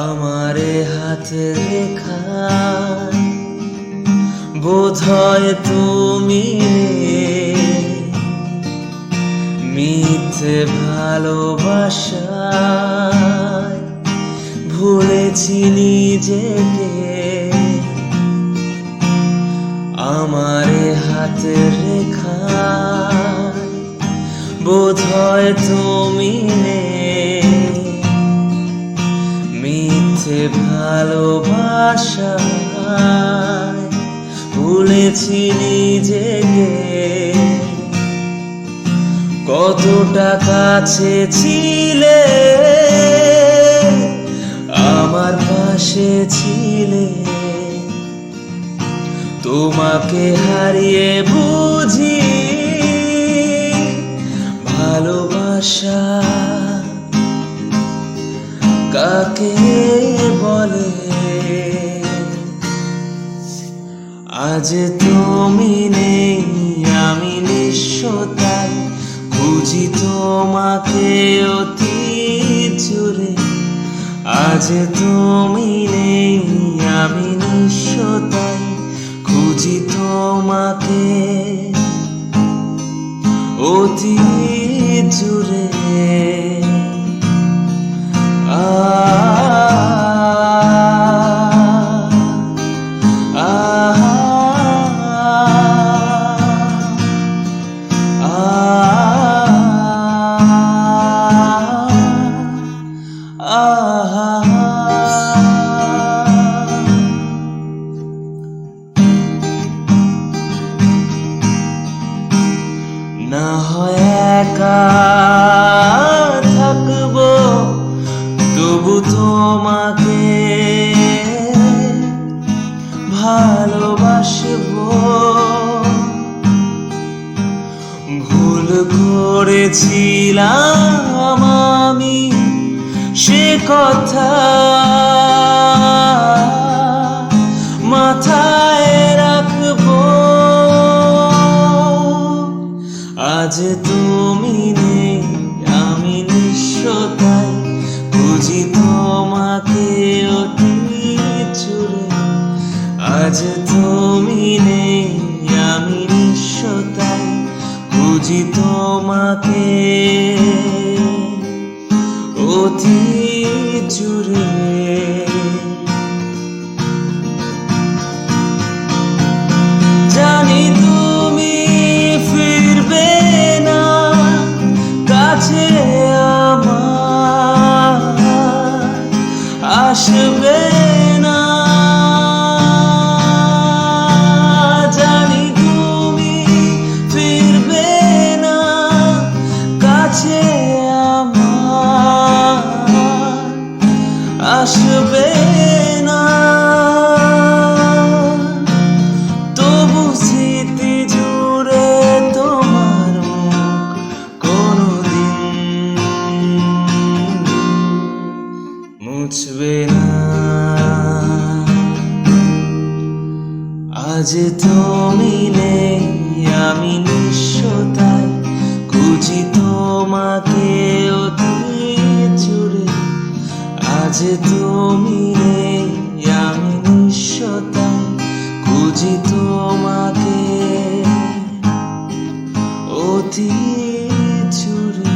আমারে হাতে রেখা বোধহয় তুমি মিথ্যে ভালোবাসায় ভুলেছি নিজেকে। আমারে হাতে রেখা বোধহয় তুমি মিথ্যে ভালোবাসায় ভুলেছি নিজেকে। কতটা কাছে ছিলে, আমার পাশে ছিলে, তোমাকে হারিয়ে বুঝি ভালোবাসা কাকে বলে। আজ তুমি নেই, আমি নিঃস্বতায় খুঁজি তোমাকে অতি জুড়ে। আজ তুমি নেই, আমি নিঃস্বতায় খুঁজি তোমাকে অতি জুড়ে। না হয় একা থাকবো, তবু তোমাকে ভালোবাসবো। ভুল করেছিলাম আমি, সে কথা মাথায় রাখবো। আজ তুমি নেই, আমি নিঃস্বতায় খুঁজি তোমাকে অতি জুড়ে। আজ তুমি নেই, আমি নিঃস্বতায় খুঁজি তোমাকে অতি জুড়ে। জানি তুমি ফিরবে না কাছে আমার, আসবে না। জানি তুমি ফিরবে না কাছে আমার, আসবে না। তবু স্মৃতি জুড়ে তোমার মুখ কোনদিন মুছবে না। আজ তুমি নেই, আমি নিঃস্বতায় খুঁজি তোমাকে অতি জুড়ে। আজ তুমি নেই, আমি নিঃস্বতায় খুঁজি তোমাকে অতি জুড়ে।